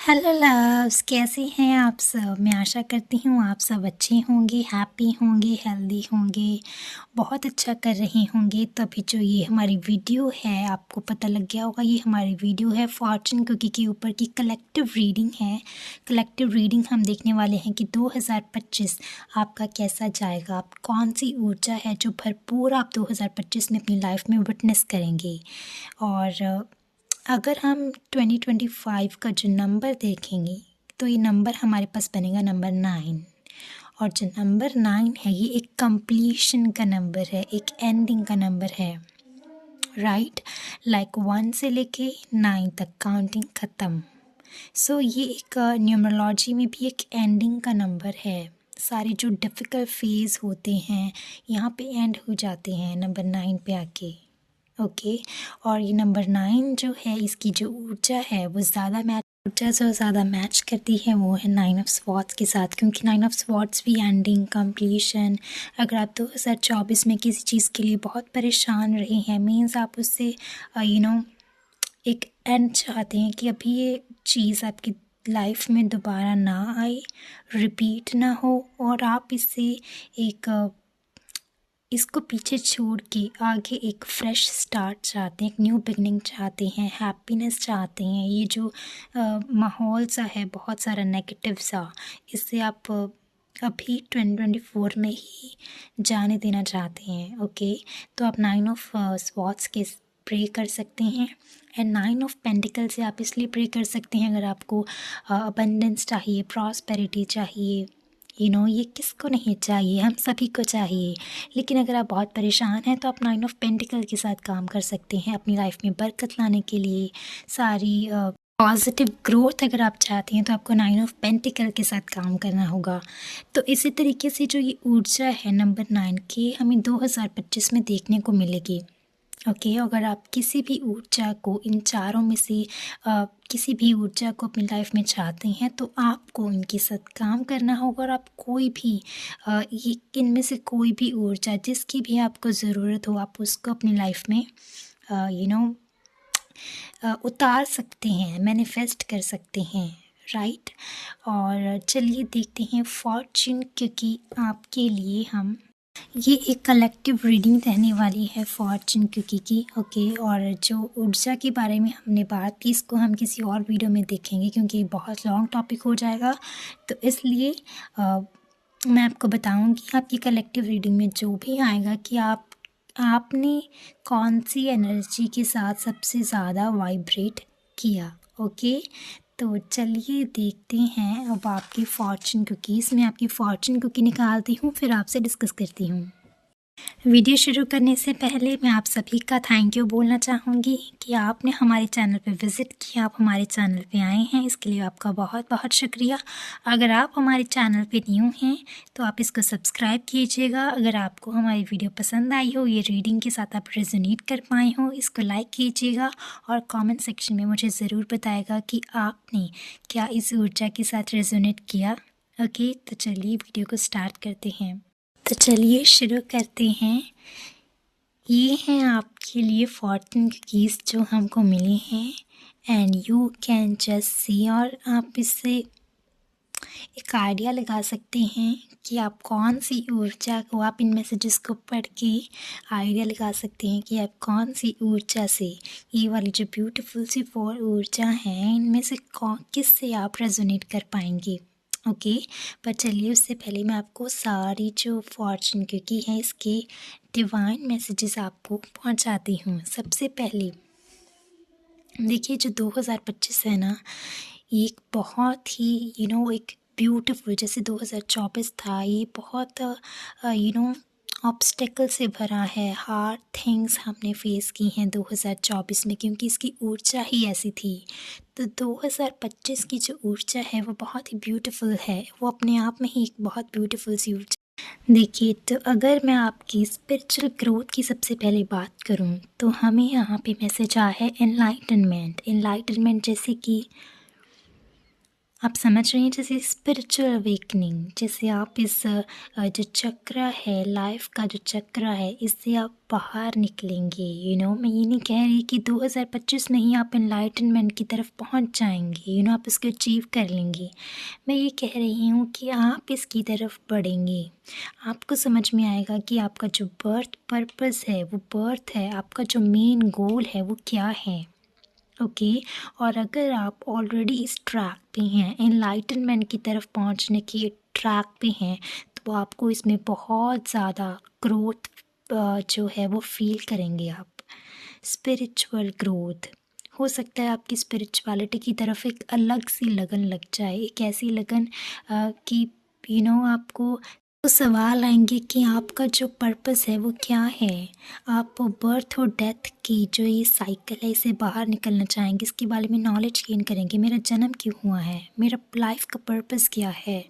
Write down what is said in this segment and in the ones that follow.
Hello loves, कैसे हैं आप सब। मैं आशा करती हूँ आप सब अच्छे होंगे, हैप्पी होंगे, हेल्दी होंगे, बहुत अच्छा कर रहे होंगे। तो अभी जो ये हमारी वीडियो है, आपको पता लग गया होगा, ये हमारी वीडियो है फॉर्चून कुकी के ऊपर की कलेक्टिव रीडिंग है। कलेक्टिव रीडिंग हम देखने वाले हैं कि 2025 आपका कैसा जाएगा। आप कौन सी ऊर्जा है जो भरपूर आप 2025 में अपनी लाइफ में विटनेस करेंगे। और अगर हम 2025 का जो नंबर देखेंगे तो ये नंबर हमारे पास बनेगा नंबर 9। और जो नंबर 9 है ये एक कंप्लीशन का नंबर है, एक एंडिंग का नंबर है। राइट, लाइक 1 से लेके 9 तक काउंटिंग ख़त्म। सो ये एक न्यूमरोलॉजी में भी एक एंडिंग का नंबर है। सारे जो डिफ़िकल्ट फेज़ होते हैं यहाँ पे एंड हो जाते हैं नंबर 9 पे आके। ओके, और ये नंबर 9 जो है, इसकी जो ऊर्जा है वो ज़्यादा मैच करती है वो है 9 ऑफ स्वॉर्ड्स के साथ, क्योंकि 9 ऑफ स्वॉर्ड्स भी एंडिंग, कंप्लीशन। अगर आप 2024 में किसी चीज़ के लिए बहुत परेशान रहे हैं, मीन्स आप उससे एक एंड चाहते हैं कि अभी ये चीज़ आपकी लाइफ में दोबारा ना आए, रिपीट ना हो, और आप इसको पीछे छोड़ के आगे एक फ्रेश स्टार्ट चाहते हैं, एक न्यू बिगनिंग चाहते हैं, हैप्पीनेस चाहते हैं। ये जो माहौल सा है बहुत सारा नेगेटिव सा, इससे आप अभी 2024 में ही जाने देना चाहते हैं। ओके, तो आप 9 ऑफ स्वॉर्ड्स के प्रे कर सकते हैं। एंड 9 ऑफ पेंटिकल से आप इसलिए प्रे कर सकते हैं अगर आपको अबंडेंस चाहिए, प्रॉस्पेरिटी चाहिए। ये किसको नहीं चाहिए, हम सभी को चाहिए। लेकिन अगर आप बहुत परेशान हैं तो आप 9 ऑफ पेंटिकल के साथ काम कर सकते हैं अपनी लाइफ में बरकत लाने के लिए। सारी पॉजिटिव ग्रोथ अगर आप चाहते हैं तो आपको 9 ऑफ पेंटिकल के साथ काम करना होगा। तो इसी तरीके से जो ये ऊर्जा है नंबर 9 की हमें 2025 में देखने को मिलेगी। ओके, अगर आप किसी भी ऊर्जा को, इन चारों में से किसी भी ऊर्जा को अपनी लाइफ में चाहते हैं तो आपको इनके साथ काम करना होगा। और आप कोई भी ये इनमें से कोई भी ऊर्जा जिसकी भी आपको ज़रूरत हो, आप उसको अपनी लाइफ में उतार सकते हैं, मैनिफेस्ट कर सकते हैं। राइट, और चलिए देखते हैं फॉर्चून क्योंकि आपके लिए ये एक कलेक्टिव रीडिंग रहने वाली है फॉर्चून कुकी की। ओके, और जो ऊर्जा के बारे में हमने बात की इसको हम किसी और वीडियो में देखेंगे क्योंकि बहुत लॉन्ग टॉपिक हो जाएगा। तो इसलिए मैं आपको बताऊंगी आपकी कलेक्टिव रीडिंग में जो भी आएगा कि आपने कौन सी एनर्जी के साथ सबसे ज़्यादा वाइब्रेट किया। ओके, तो चलिए देखते हैं अब आपकी फॉर्चून कुकीज़। मैं आपकी फॉर्चून कुकी निकालती हूँ, फिर आपसे डिस्कस करती हूँ। वीडियो शुरू करने से पहले मैं आप सभी का थैंक यू बोलना चाहूँगी कि आपने हमारे चैनल पर विज़िट किया, आप हमारे चैनल पे आए हैं, इसके लिए आपका बहुत बहुत शुक्रिया। अगर आप हमारे चैनल पे न्यू हैं तो आप इसको सब्सक्राइब कीजिएगा। अगर आपको हमारी वीडियो पसंद आई हो, ये रीडिंग के साथ आप रेजोनेट कर पाए हो, इसको लाइक कीजिएगा और कमेंट सेक्शन में मुझे ज़रूर बताएगा कि आपने क्या इस ऊर्जा के साथ रेजोनेट किया। ओके, तो चलिए वीडियो को स्टार्ट करते हैं। तो चलिए शुरू करते हैं। ये हैं आपके लिए फॉर्चून कुकीज़ जो हमको मिले हैं and you can just see, और आप इससे एक आइडिया लगा सकते हैं कि आप कौन सी ऊर्जा को, आप इन मैसेजेस को पढ़ के आइडिया लगा सकते हैं कि आप कौन सी ऊर्जा से, ये वाली जो ब्यूटीफुल सी 4 ऊर्जा हैं इनमें से किससे आप रेजोनेट कर पाएंगे। ओके, पर चलिए उससे पहले मैं आपको सारी जो फॉर्चून कुकी है इसके डिवाइन मैसेजेस आपको पहुंचाती हूँ। सबसे पहले देखिए, जो 2025 है ना, ये एक बहुत ही एक ब्यूटीफुल, जैसे 2024 था, ये बहुत ऑब्स्टेकल से भरा है। हार्ड थिंग्स हमने फेस की हैं 2024 में क्योंकि इसकी ऊर्जा ही ऐसी थी। तो 2025 की जो ऊर्जा है वो बहुत ही ब्यूटीफुल है, वो अपने आप में ही एक बहुत ब्यूटीफुल सी ऊर्जा। देखिए, तो अगर मैं आपकी स्पिरिचुअल ग्रोथ की सबसे पहले बात करूं तो हमें यहाँ पे मैसेज आया है एनलाइटनमेंट। जैसे कि आप समझ रहे हैं, जैसे स्पिरिचुअल अवेकनिंग, जैसे आप इस जो चक्र है, लाइफ का जो चक्र है, इससे आप बाहर निकलेंगे। मैं ये नहीं कह रही कि 2025 में ही आप एनलाइटनमेंट की तरफ पहुंच जाएंगे, आप इसको अचीव कर लेंगे। मैं ये कह रही हूँ कि आप इसकी तरफ बढ़ेंगे। आपको समझ में आएगा कि आपका जो बर्थ पर्पस है, वो बर्थ है, आपका जो मेन गोल है वो क्या है। ओके। और अगर आप ऑलरेडी इस ट्रैक पे हैं, एनलाइटनमेंट की तरफ पहुंचने के ट्रैक पे हैं, तो आपको इसमें बहुत ज़्यादा ग्रोथ जो है वो फील करेंगे आप। स्पिरिचुअल ग्रोथ हो सकता है, आपकी स्पिरिचुअलिटी की तरफ एक अलग सी लगन लग जाए, एक ऐसी लगन कि आपको तो सवाल आएंगे कि आपका जो पर्पस है वो क्या है। आप बर्थ और डेथ की जो ये साइकिल है, इससे बाहर निकलना चाहेंगे, इसके बारे में नॉलेज गेन करेंगे। मेरा जन्म क्यों हुआ है, मेरा लाइफ का पर्पस क्या है,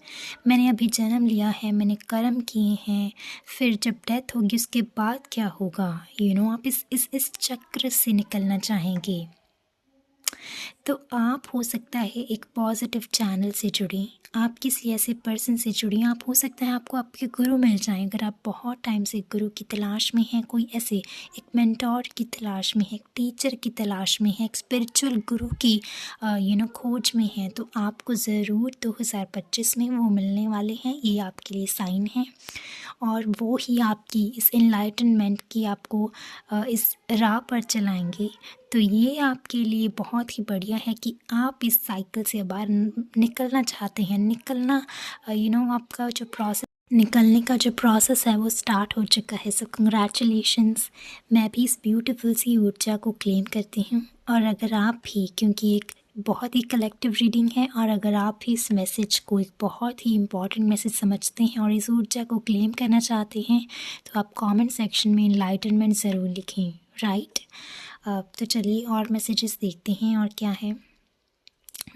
मैंने अभी जन्म लिया है, मैंने कर्म किए हैं, फिर जब डेथ होगी उसके बाद क्या होगा। आप इस चक्र से निकलना चाहेंगे। तो आप हो सकता है एक पॉजिटिव चैनल से जुड़ें, आप किसी ऐसे पर्सन से जुड़ें। आप हो सकता है आपको आपके गुरु मिल जाएं, अगर आप बहुत टाइम से गुरु की तलाश में हैं, कोई ऐसे एक मेंटोर की तलाश में है, एक टीचर की तलाश में है, एक स्पिरिचुअल गुरु की खोज में है, तो आपको ज़रूर 2025 में वो मिलने वाले हैं। ये आपके लिए साइन है, और वो ही आपकी इस एनलाइटनमेंट की आपको इस राह पर चलाएंगे। तो ये आपके लिए बहुत ही बढ़िया है कि आप इस साइकिल से बाहर निकलना चाहते हैं। निकलना आपका जो प्रोसेस, निकलने का जो प्रोसेस है वो स्टार्ट हो चुका है। सो कंग्रेचुलेशंस। मैं भी इस ब्यूटीफुल सी ऊर्जा को क्लेम करती हूँ, और अगर आप भी, क्योंकि एक बहुत ही कलेक्टिव रीडिंग है, और अगर आप भी इस मैसेज को एक बहुत ही इम्पॉर्टेंट मैसेज समझते हैं और इस ऊर्जा को क्लेम करना चाहते हैं, तो आप कमेंट सेक्शन में एनलाइटनमेंट ज़रूर लिखें। राइट। तो चलिए और मैसेजेस देखते हैं और क्या है।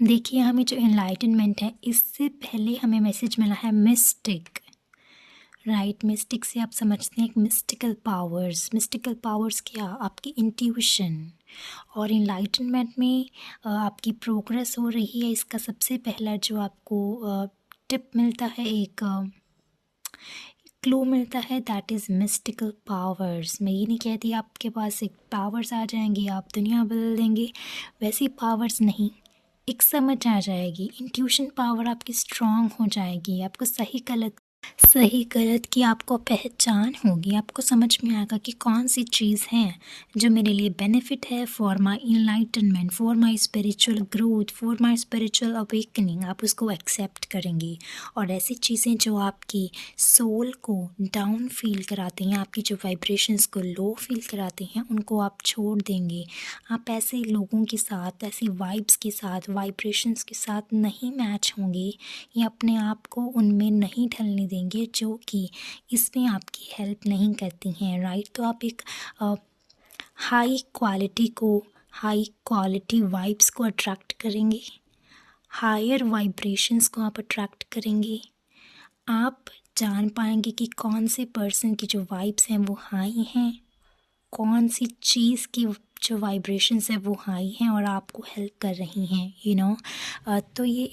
देखिए, हमें जो एनलाइटनमेंट है, इससे पहले हमें मैसेज मिला है मिस्टिक। राइट। मिस्टिक से आप समझते हैं एक मिस्टिकल पावर्स। मिस्टिकल पावर्स क्या, आपकी इंट्यूशन। और इनलाइटनमेंट में आपकी प्रोग्रेस हो रही है। इसका सबसे पहला जो आपको टिप मिलता है, एक क्लू मिलता है, दैट इज़ मिस्टिकल पावर्स। मैं ये नहीं कहती आपके पास एक पावर्स आ जाएंगी, आप दुनिया बदल देंगे, वैसी पावर्स नहीं। एक समझ आ जाएगी, इंट्यूशन पावर आपकी स्ट्रॉन्ग हो जाएगी, आपको सही गलत की आपको पहचान होगी। आपको समझ में आएगा कि कौन सी चीज़ है जो मेरे लिए बेनिफिट है, for my enlightenment, for my spiritual growth, for my spiritual awakening. आप उसको एक्सेप्ट करेंगे। और ऐसी चीज़ें जो आपकी सोल को डाउन फील कराती हैं, आपकी जो वाइब्रेशंस को लो फील कराती हैं, उनको आप छोड़ देंगे। आप ऐसे लोगों के साथ, ऐसी वाइब्स के साथ, वाइब्रेशंस के साथ नहीं मैच होंगे, या अपने आप को उनमें नहीं ढलने देंगे जो कि इसमें आपकी हेल्प नहीं करती हैं। राइट। तो आप एक हाई क्वालिटी वाइब्स को अट्रैक्ट करेंगे, हायर वाइब्रेशंस को आप अट्रैक्ट करेंगे। आप जान पाएंगे कि कौन से पर्सन की जो वाइब्स हैं वो हाई हैं, कौन सी चीज़ की जो वाइब्रेशंस है वो हाई हैं और आपको हेल्प कर रही हैं। तो ये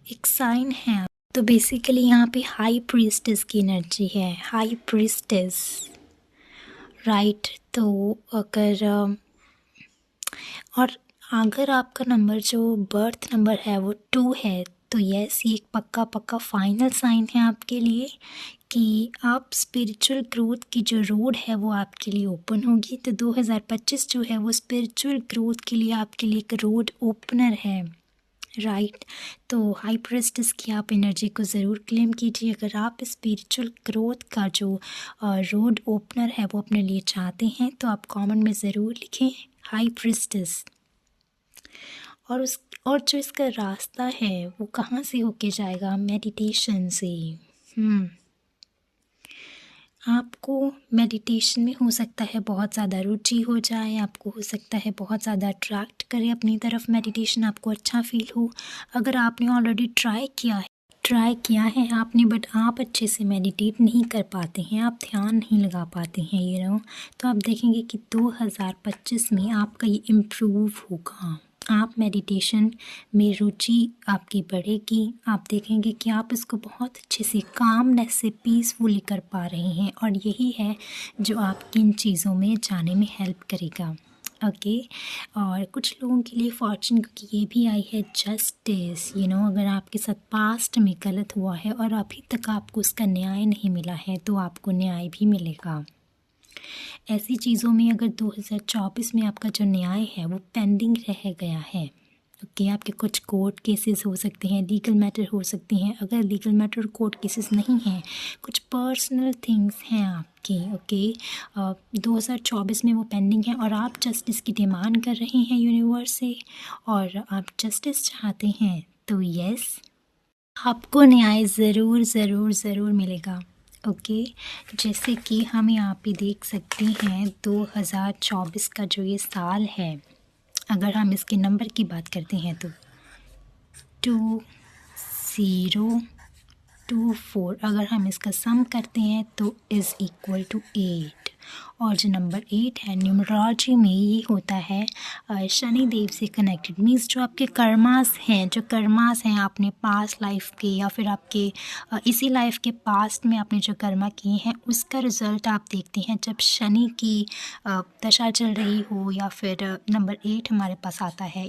एक साइन है। तो बेसिकली यहाँ पे हाई प्रीस्टेस की एनर्जी है, हाई प्रीस्टेस। राइट। तो अगर आपका नंबर जो बर्थ नंबर है वो 2 है, तो यस, ये एक पक्का फाइनल साइन है आपके लिए कि आप स्पिरिचुअल ग्रोथ की जो रोड है वो आपके लिए ओपन होगी। तो 2025 जो है वो स्पिरिचुअल ग्रोथ के लिए आपके लिए एक रोड ओपनर है। राइट। तो हाई प्रेस्टिस की आप एनर्जी को ज़रूर क्लेम कीजिए। अगर आप स्पिरिचुअल ग्रोथ का जो रोड ओपनर है वो अपने लिए चाहते हैं, तो आप कमेंट में ज़रूर लिखें हाई प्रेस्टिस। और जो इसका रास्ता है वो कहाँ से होके जाएगा, मेडिटेशन से। आपको मेडिटेशन में हो सकता है बहुत ज़्यादा रुचि हो जाए, आपको हो सकता है बहुत ज़्यादा अट्रैक्ट करे अपनी तरफ मेडिटेशन, आपको अच्छा फील हो। अगर आपने ऑलरेडी ट्राई किया है आपने, बट आप अच्छे से मेडिटेट नहीं कर पाते हैं, आप ध्यान नहीं लगा पाते हैं तो आप देखेंगे कि 2025 में आपका ये इम्प्रूव होगा, आप मेडिटेशन में रुचि आपकी बढ़ेगी। आप देखेंगे कि आप इसको बहुत अच्छे से कामनेस से पीसफुली कर पा रहे हैं, और यही है जो आपकी इन चीज़ों में जाने में हेल्प करेगा। ओके। और कुछ लोगों के लिए फॉर्चून की ये भी आई है जस्टिस। अगर आपके साथ पास्ट में गलत हुआ है और अभी तक आपको उसका न्याय नहीं मिला है, तो आपको न्याय भी मिलेगा। ऐसी चीज़ों में अगर 2024 में आपका जो न्याय है वो पेंडिंग रह गया है, ओके, आपके कुछ कोर्ट केसेस हो सकते हैं, लीगल मैटर हो सकते हैं। अगर लीगल मैटर कोर्ट केसेस नहीं हैं, कुछ पर्सनल थिंग्स हैं आपकी, ओके, 2024 में वो पेंडिंग है और आप जस्टिस की डिमांड कर रहे हैं यूनिवर्स से, और आप जस्टिस चाहते हैं, तो यस, आपको न्याय ज़रूर ज़रूर ज़रूर मिलेगा। ओके। जैसे कि हम यहाँ पे देख सकते हैं 2024 का जो ये साल है, अगर हम इसके नंबर की बात करते हैं तो 2024, अगर हम इसका सम करते हैं तो इज़ इक्वल टू 8। और जो नंबर 8 है न्यूमरोलॉजी में ये होता है शनि देव से कनेक्टेड। मीन्स जो आपके कर्मास हैं आपने पास्ट लाइफ के, या फिर आपके इसी लाइफ के पास्ट में आपने जो कर्मा किए हैं उसका रिज़ल्ट आप देखते हैं जब शनि की दशा चल रही हो, या फिर नंबर 8 हमारे पास आता है,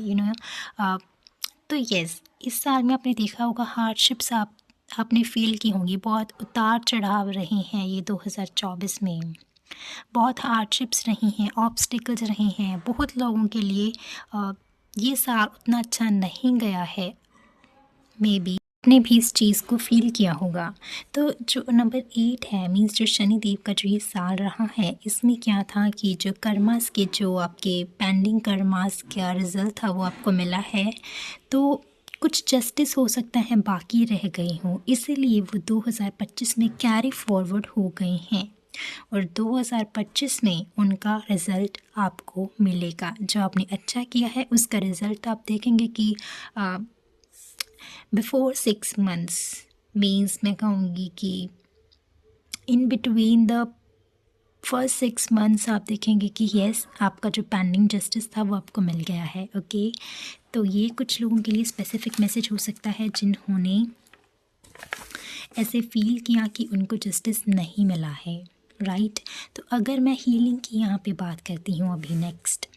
तो यस, इस साल में आपने देखा होगा हार्डशिप्स आपने फील की होंगी। बहुत उतार चढ़ाव रहे हैं ये 2024 में, बहुत हार्डशिप्स रही हैं, ऑब्स्टिकल्स रहे हैं। बहुत लोगों के लिए ये साल उतना अच्छा नहीं गया है, मे बी आपने भी इस चीज़ को फील किया होगा। तो जो नंबर 8 है, मीन्स जो शनि देव का जो ये साल रहा है, इसमें क्या था कि जो कर्मास के, जो आपके पेंडिंग कर्मास का रिज़ल्ट था वो आपको मिला है। तो कुछ जस्टिस हो सकता है बाकी रह गए हों, इसीलिए वो 2025 में कैरी फॉरवर्ड हो गए हैं, और 2025 में उनका रिज़ल्ट आपको मिलेगा। जो आपने अच्छा किया है उसका रिज़ल्ट आप देखेंगे कि बिफोर 6 मंथ्स, मीन्स मैं कहूँगी कि in between the first 6 months आप देखेंगे कि यस, आपका जो पेंडिंग जस्टिस था वो आपको मिल गया है। ओके। तो ये कुछ लोगों के लिए स्पेसिफिक मैसेज हो सकता है जिन्होंने ऐसे फील किया कि उनको जस्टिस नहीं मिला है, राइट। तो अगर मैं हीलिंग की यहाँ पे बात करती हूँ अभी नेक्स्ट,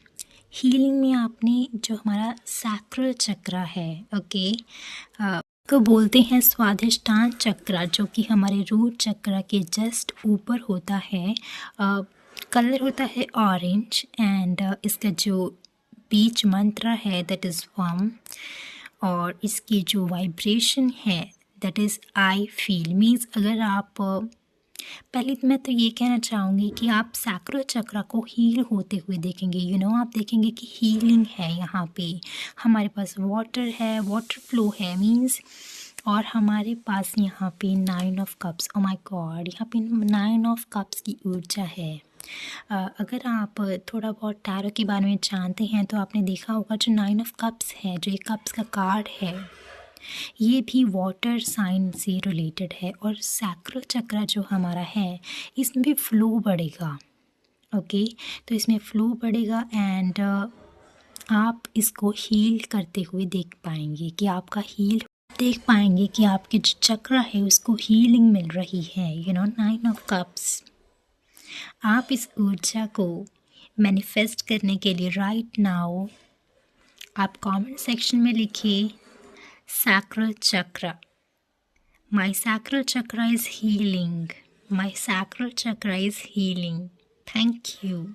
हीलिंग में आपने जो हमारा सैक्रल चक्र है, ओके, को बोलते हैं स्वाधिष्ठान चक्र, जो कि हमारे रूट चक्र के जस्ट ऊपर होता है। कलर होता है ऑरेंज, एंड इसका जो बीच मंत्र है दैट इज़ वाम, और इसकी जो वाइब्रेशन है that is I feel. Means अगर आप पहले तो मैं तो ये कहना चाहूँगी कि आप सैक्रल चक्र को हील होते हुए देखेंगे। आप देखेंगे कि हीलिंग है यहाँ पे, हमारे पास वाटर है, वाटर फ्लो है, मीन्स, और हमारे पास यहाँ पे 9 of cups, oh my God, यहाँ पे 9 ऑफ कप्स की ऊर्जा है। अगर आप थोड़ा बहुत टैरो के बारे में जानते हैं तो आपने देखा होगा जो 9 ऑफ कप्स है, जो एक कप्स का कार्ड है, ये भी वाटर साइन से रिलेटेड है। और सैक्रल चक्र जो हमारा है इसमें भी फ्लो बढ़ेगा, ओके। तो इसमें फ्लो बढ़ेगा, एंड आप इसको हील करते हुए देख पाएंगे कि आपका देख पाएंगे कि आपके जो चक्र है उसको हीलिंग मिल रही है। 9 ऑफ कप्स, आप इस ऊर्जा को मैनिफेस्ट करने के लिए राइट नाउ आप कमेंट सेक्शन में लिखिए sacral chakra, my sacral chakra is healing, my sacral chakra is healing, thank you।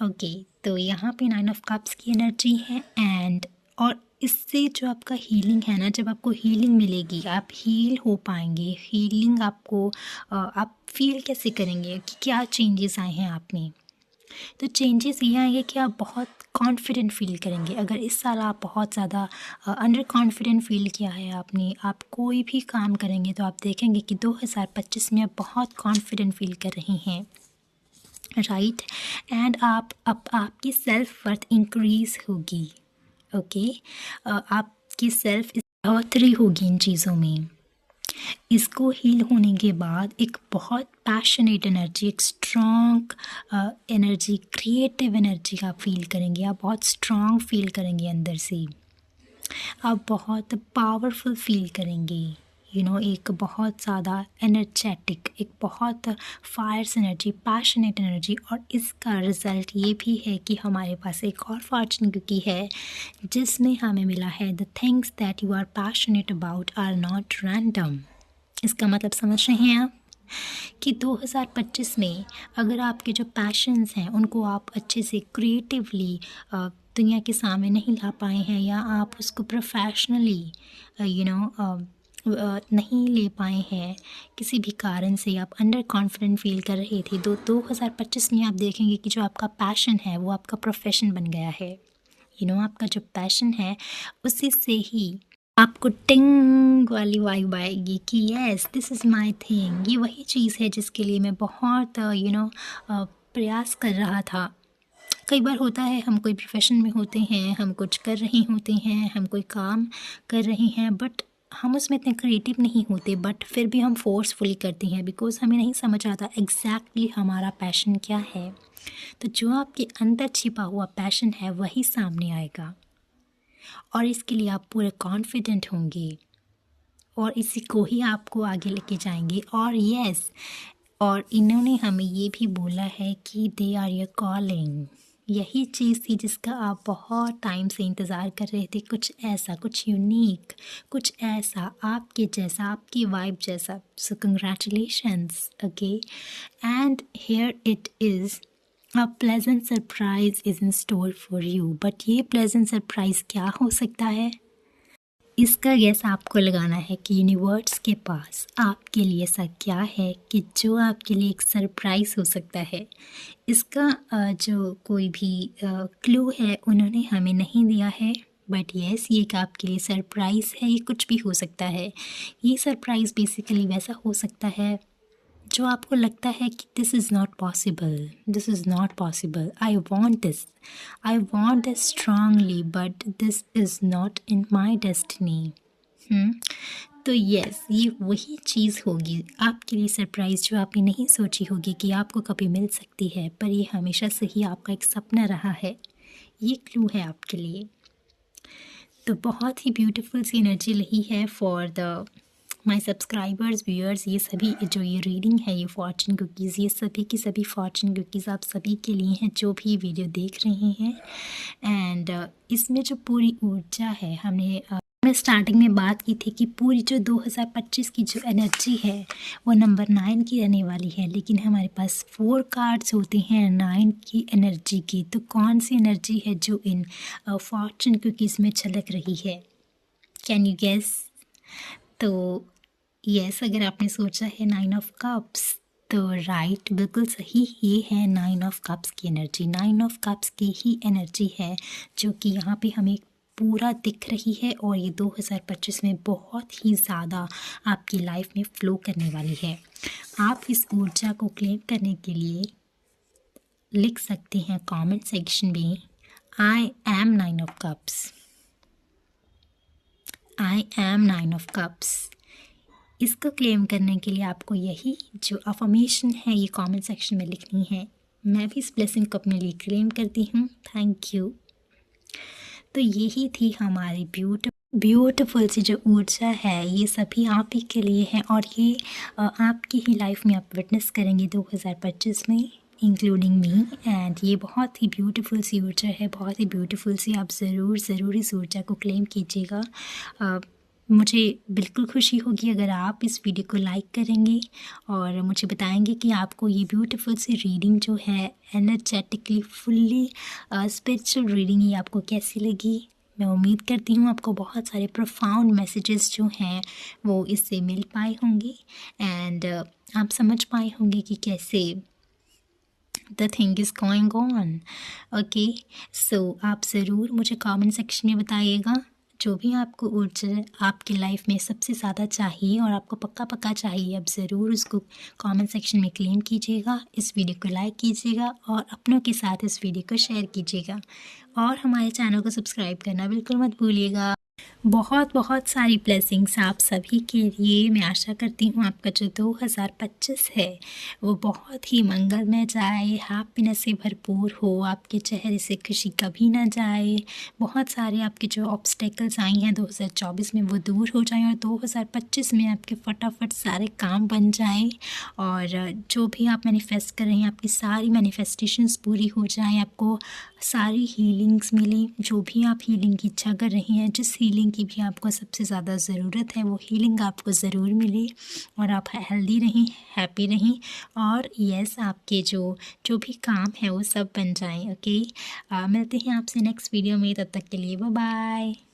Okay, तो यहाँ पे 9 ऑफ कप्स की एनर्जी है, एंड और इससे जो आपका हीलिंग है ना, जब आपको हीलिंग मिलेगी आप हील हो पाएंगे। हीलिंग आपको आप फील कैसे करेंगे कि क्या चेंजेस आए हैं आप में, तो चेंजेस ये आएंगे कि आप बहुत कॉन्फिडेंट फील करेंगे। अगर इस साल आप बहुत ज़्यादा अंडर कॉन्फिडेंट फील किया है आपने, आप कोई भी काम करेंगे तो आप देखेंगे कि 2025 में आप बहुत कॉन्फिडेंट फील कर रहे हैं, राइट। एंड आपकी सेल्फ वर्थ इंक्रीज़ होगी, ओके। आपकी सेल्फ बढ़ोतरी होगी इन चीज़ों में। इसको हील होने के बाद एक बहुत पैशनेट एनर्जी, एक स्ट्रॉन्ग एनर्जी, क्रिएटिव एनर्जी आप फील करेंगे। आप बहुत स्ट्रॉन्ग फील करेंगे अंदर से, आप बहुत पावरफुल फील करेंगे। एक बहुत ज़्यादा एनर्जेटिक, एक बहुत फायर्स एनर्जी, पैशनेट एनर्जी। और इसका रिज़ल्ट ये भी है कि हमारे पास एक और फॉर्चून कुकी है जिसमें हमें मिला है the things that you are passionate about are not random. इसका मतलब समझ रहे हैं आप कि 2025 में अगर आपके जो पैशंस हैं उनको आप अच्छे से क्रिएटिवली दुनिया के सामने नहीं ला पाए हैं, या आप उसको प्रोफेशनली नहीं ले पाए हैं किसी भी कारण से, आप अंडर कॉन्फिडेंट फील कर रहे थे, तो 2025 में आप देखेंगे कि जो आपका पैशन है वो आपका प्रोफेशन बन गया है। आपका जो पैशन है उसी से ही आपको टिंग वाली वाइब आएगी कि yes this is my thing. ये वही चीज़ है जिसके लिए मैं बहुत प्रयास कर रहा था। कई बार होता है हम कोई प्रोफेशन में होते हैं, हम कुछ कर रहे होते हैं, हम कोई काम कर रहे हैं, बट हम उसमें इतने क्रिएटिव नहीं होते, बट फिर भी हम फोर्सफुली करते हैं बिकॉज़ हमें नहीं समझ आता एग्जैक्टली हमारा पैशन क्या है। तो जो आपके अंदर छिपा हुआ पैशन है वही सामने आएगा, और इसके लिए आप पूरे कॉन्फिडेंट होंगे और इसी को ही आपको आगे लेके जाएंगे। और यस, और इन्होंने हमें ये भी बोला है कि दे आर योर कॉलिंग। यही चीज़ थी जिसका आप बहुत टाइम से इंतज़ार कर रहे थे, कुछ ऐसा, कुछ यूनिक, कुछ ऐसा आपके जैसा, आपकी वाइब जैसा। सो congratulations, okay, and here it is a pleasant surprise is in store for you. But ये प्लेजेंट सरप्राइज क्या हो सकता है, इसका गेस आपको लगाना है कि यूनिवर्स के पास आपके लिए ऐसा क्या है कि जो आपके लिए एक सरप्राइज़ हो सकता है। इसका जो कोई भी क्लू है उन्होंने हमें नहीं दिया है, बट येस ये एक आपके लिए सरप्राइज़ है। ये कुछ भी हो सकता है। ये सरप्राइज़ बेसिकली वैसा हो सकता है जो आपको लगता है कि this is not possible, this is not possible, I want this strongly, but this is not in my destiny. तो यस, ये वही चीज़ होगी आपके लिए सरप्राइज़ जो आपने नहीं सोची होगी कि आपको कभी मिल सकती है, पर ये हमेशा से ही आपका एक सपना रहा है। ये क्लू है आपके लिए। तो बहुत ही ब्यूटीफुल सी एनर्जी रही है for the my subscribers, viewers. ये सभी जो ये रीडिंग है, ये फॉर्चून कुकीज़, ये सभी की सभी फॉर्चून कुकीज़ आप सभी के लिए हैं जो भी वीडियो देख रहे हैं। एंड इसमें जो पूरी ऊर्जा है, मैं स्टार्टिंग में बात की थी कि पूरी जो 2025 की जो एनर्जी है वो नंबर 9 की रहने वाली है, लेकिन हमारे पास 4 कार्ड्स होते हैं 9 की एनर्जी की। तो कौन सी एनर्जी है जो इन फॉर्चून कुकीज़ में झलक रही है, कैन यू गेस? तो यस, अगर आपने सोचा है 9 ऑफ कप्स, तो राइट, बिल्कुल सही, ये है 9 ऑफ कप्स की एनर्जी। 9 ऑफ कप्स की ही एनर्जी है जो कि यहाँ पे हमें पूरा दिख रही है, और ये 2025 में बहुत ही ज़्यादा आपकी लाइफ में फ़्लो करने वाली है। आप इस ऊर्जा को क्लेम करने के लिए लिख सकते हैं कमेंट सेक्शन में, I am 9 of cups, I am 9 of cups. इसको क्लेम करने के लिए आपको यही जो अफर्मेशन है ये कमेंट सेक्शन में लिखनी है। मैं भी इस ब्लेसिंग को अपने लिए क्लेम करती हूँ, थैंक यू। तो यही थी हमारी ब्यूटीफुल सी जो ऊर्जा है, ये सभी आप ही के लिए है, और ये आपकी ही लाइफ में आप विटनेस करेंगे 2025 में, इंक्लूडिंग मी। एंड ये बहुत ही ब्यूटीफुल सी ऊर्जा है, बहुत ही ब्यूटीफुल सी। आप ज़रूर इस ऊर्जा को क्लेम कीजिएगा। मुझे बिल्कुल खुशी होगी अगर आप इस वीडियो को लाइक करेंगे और मुझे बताएंगे कि आपको ये ब्यूटीफुल सी रीडिंग जो है, एनर्जेटिकली फुल्ली स्पिरिचुअल रीडिंग, ये आपको कैसी लगी। मैं उम्मीद करती हूँ आपको बहुत सारे प्रोफाउंड मैसेजेस जो हैं वो इससे मिल पाए होंगे, एंड आप समझ पाए होंगे कि कैसे the thing is going on. Okay, so आप ज़रूर मुझे कमेंट सेक्शन में बताइएगा जो भी आपको ऊर्जा आपकी लाइफ में सबसे ज़्यादा चाहिए और आपको पक्का चाहिए। आप ज़रूर उसको कमेंट सेक्शन में क्लेम कीजिएगा, इस वीडियो को लाइक कीजिएगा और अपनों के साथ इस वीडियो को शेयर कीजिएगा, और हमारे चैनल को सब्सक्राइब करना बिल्कुल मत भूलिएगा। बहुत बहुत सारी ब्लेसिंग्स आप सभी के लिए। मैं आशा करती हूँ आपका जो 2025 है वो बहुत ही मंगलमय जाए, हैप्पीनेस से भरपूर हो, आपके चेहरे से खुशी कभी ना जाए। बहुत सारे आपके जो ऑब्स्टेकल्स आई हैं 2024 में वो दूर हो जाएं और 2025 में आपके फटाफट सारे काम बन जाएं और जो भी आप मैनिफेस्ट कर रहे हैं आपकी सारी मैनिफेस्टेशंस पूरी हो जाएं, आपको सारी हीलिंग्स मिली। जो भी आप हीलिंग की इच्छा कर रही हैं, जिस हीलिंग की भी आपको सबसे ज़्यादा ज़रूरत है वो हीलिंग आपको ज़रूर मिले और आप हेल्दी रहें, हैप्पी रहें और यस आपके जो जो भी काम है वो सब बन जाएं। ओके, मिलते हैं आपसे नेक्स्ट वीडियो में, तब तक के लिए बाय बाय।